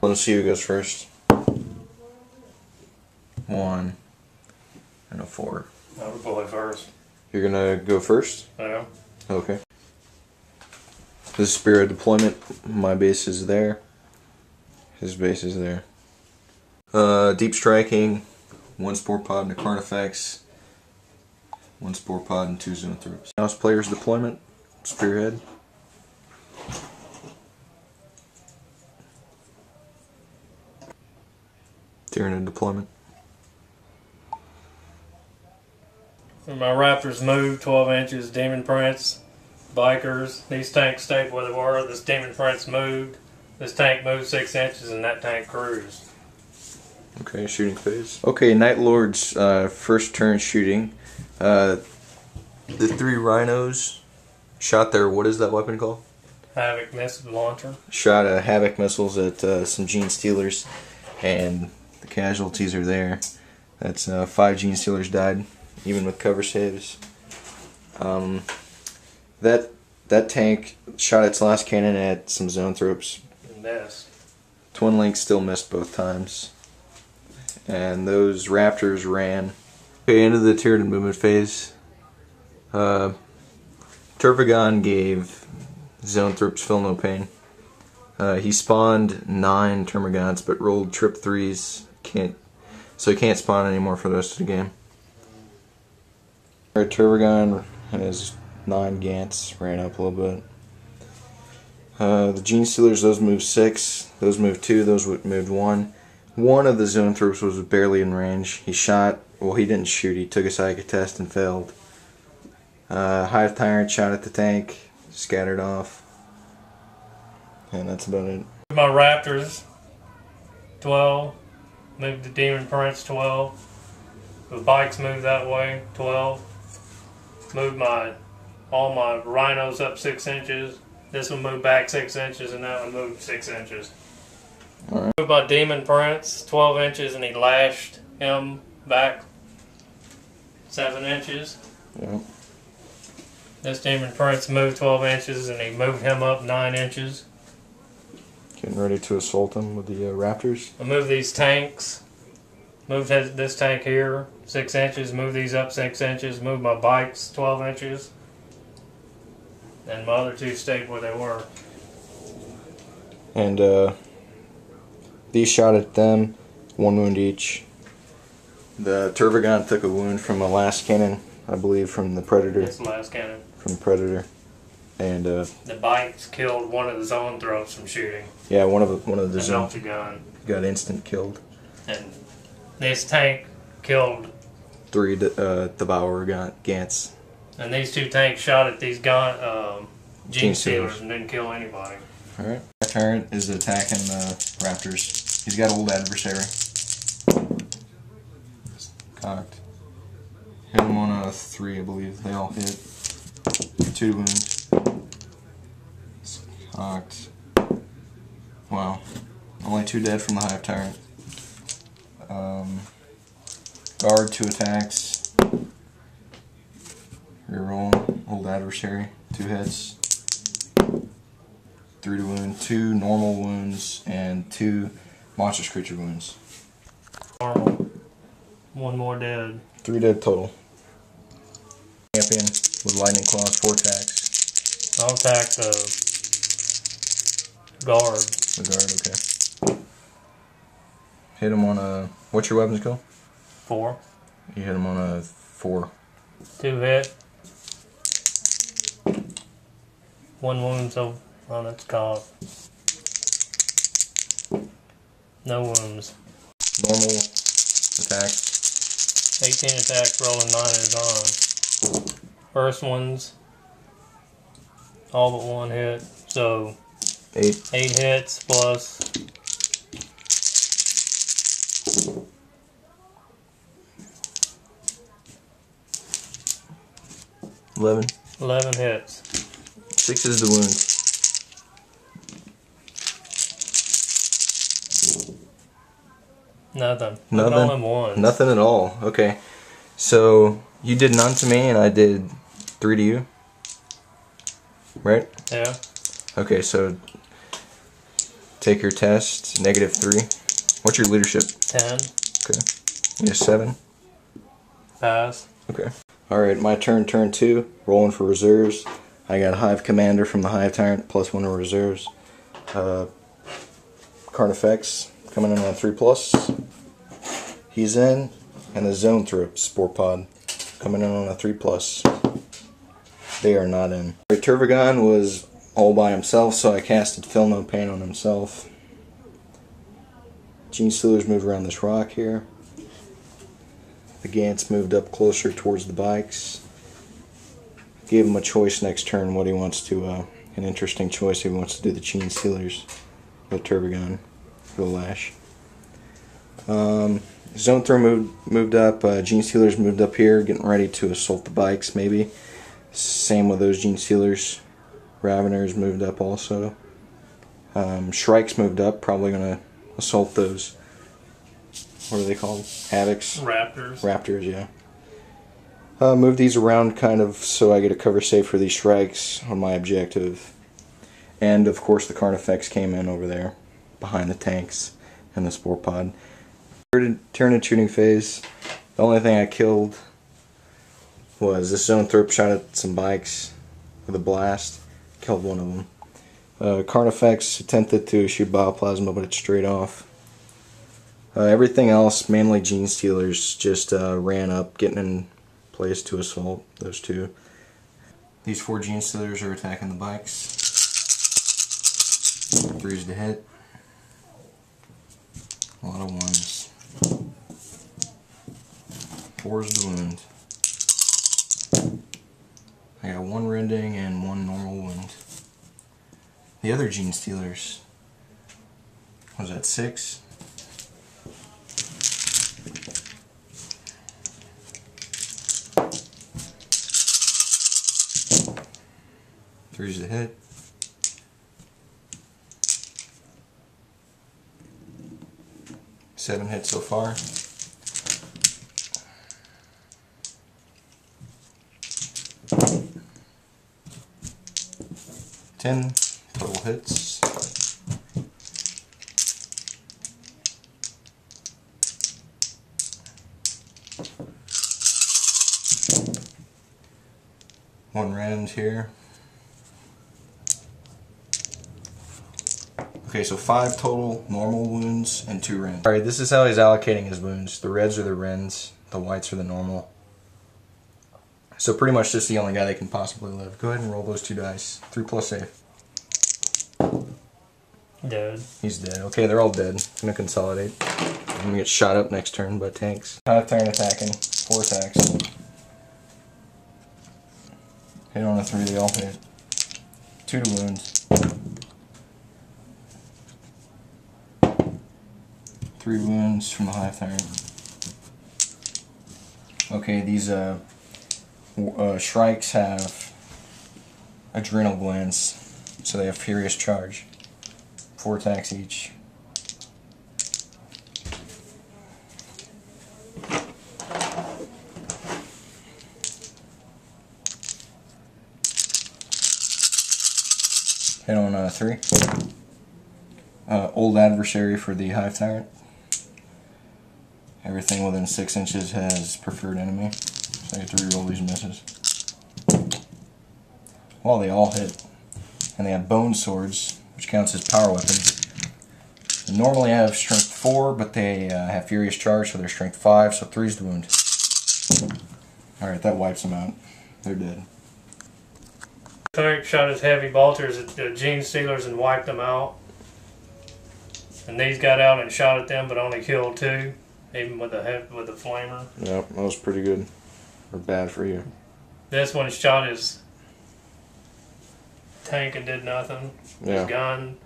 Let's see who goes first. 1 and a 4. I would play first. You're gonna go first? Yeah. Okay. This is spearhead deployment. My base is there. His base is there. Deep striking. 1 spore pod and a Carnifex. 1 spore pod and 2 Zoanthropes. House player's deployment. Spearhead. Tyranid deployment. My Raptors moved 12 inches. Demon Prince, Bikers. These tanks stayed where they were. This Demon Prince moved. This tank moved 6 inches, and that tank cruised. Okay, shooting phase. Okay, Night Lord's first turn shooting. The 3 rhinos shot their, what is that weapon called? Havoc missile launcher. Shot Havoc missiles at some genestealers, and the casualties are there. That's 5 genestealers died, even with cover saves. That tank shot its last cannon at some Zoanthropes. Missed. Twin Link still missed both times. And those Raptors ran. Okay, into the Tyranid movement phase. Turvagon gave Zoanthropes feel no pain. He spawned 9 Termagants but rolled trip 3s. So he can't spawn anymore for the rest of the game. Our Turvagon has 9 Gants, ran up a little bit. The genestealers, those moved 6, those moved 2, those moved 1. One of the Zoanthropes was barely in range. He shot, well, he didn't shoot, he took a psychic test and failed. Hive Tyrant shot at the tank, scattered off. And that's about it. My Raptors 12. Moved the Demon Prince 12. The bikes moved that way 12. Moved all my rhinos up 6 inches. This one moved back 6 inches, and that one moved 6 inches. Alright. Moved my Demon Prince 12 inches, and he lashed him back 7 inches. Yeah. This Demon Prince moved 12 inches, and he moved him up 9 inches. Getting ready to assault him with the Raptors. I moved these tanks. Moved this tank here 6 inches. Moved these up 6 inches. Moved my bikes 12 inches. And my other 2 stayed where they were. And these shot at them, 1 wound each. The Turvagon took a wound from a last cannon, I believe, from the Predator. It's the last cannon. From the Predator. And the bikes killed one of the Zoanthropes from shooting. yeah, one of the Zoanthropes gun got instant killed. And this tank killed 3 Devourer Gants. And these 2 tanks shot at these genestealers and didn't kill anybody. Alright. Tyrant is attacking the Raptors. He's got old adversary. Cocked. Hit him on a 3, I believe. They all hit. 2 wounds. Cocked. Wow. Only 2 dead from the Hive Tyrant. Guard 2 attacks. Reroll. Old adversary. 2 hits. 3 to wound. 2 normal wounds and 2 monstrous creature wounds. Normal. 1 more dead. 3 dead total. Champion with lightning claws, 4 attacks. I'll attack the guard. The guard, okay. Hit him on a, what's your weapons called? 4. You hit him on a 4. 2 hit. 1 wound, so on its caught. No wounds. Normal attacks. 18 attacks, rolling 9 is on. First one's all but 1 hit, so 8. 8 hits plus 11 hits. 6 is the wound. Nothing. Nothing? Only 1. Nothing at all. Okay. So you did none to me and I did 3 to you. Right? Yeah. Okay, so take your test. -3. What's your leadership? 10. Okay. You 7? Pass. Okay. Alright, my turn, turn 2. Rolling for reserves. I got Hive Commander from the Hive Tyrant, +1 in reserves. Carnifex coming in on 3+. He's in. And the Zone Thrips Spore Pod coming in on a 3+. They are not in. Turvagon was all by himself, so I casted Feel No Pain on himself. Genestealers moved around this rock here. The Gants moved up closer towards the bikes. Gave him a choice next turn what he wants to, an interesting choice if he wants to do the Genestealers with Turvagon for the lash. Zone Throw moved up, Genestealers moved up here, getting ready to assault the bikes maybe. Same with those Genestealers. Raveners moved up also. Shrikes moved up, probably going to assault those. What are they called? Havocs? Raptors. Raptors, yeah. Move these around kind of so I get a cover save for these Shrikes on my objective. And of course the Carnifex came in over there behind the tanks and the Spore Pod. Turn into shooting phase. The only thing I killed was this Zone Thrip shot at some bikes with a blast. Killed one of them. Carnifex attempted to shoot Bioplasma, but it's straight off. Everything else, mainly Genestealers, just ran up, getting in place to assault those two. These 4 Genestealers are attacking the bikes. 3's to hit. A lot of 1s. 4's to wound. I got 1 rending and 1 normal wound. The other Genestealers, was that 6? Three's to hit. Seven hits so far. Ten total hits. One rend here. Okay, so 5 total normal wounds and 2 rends. Alright, this is how he's allocating his wounds. The reds are the rends, the whites are the normal. So pretty much just the only guy that can possibly live. Go ahead and roll those 2 dice. 3+ save. Dead. He's dead. Okay, they're all dead. I'm gonna consolidate. I'm gonna get shot up next turn by tanks. Hive Tyrant attacking. 4 attacks. Hit on a 3, they all hit. 2 to wound. 3 wounds from the Hive Tyrant. Okay, these Shrikes have adrenal glands, so they have Furious Charge. 4 attacks each. Hit on 3. Old Adversary for the Hive Tyrant. Everything within 6 inches has preferred enemy, so I get to reroll these misses. Well, they all hit, and they have bone swords, which counts as power weapons. They normally have strength 4, but they have Furious Charge, so they're strength 5, so 3's the wound. Alright, that wipes them out. They're dead. Turk shot his heavy bolters at the Genestealers and wiped them out. And these got out and shot at them, but only killed 2. Even with the flamer. Yep, that was pretty good. Or bad for you. This one shot his tank and did nothing. Yeah. His gun.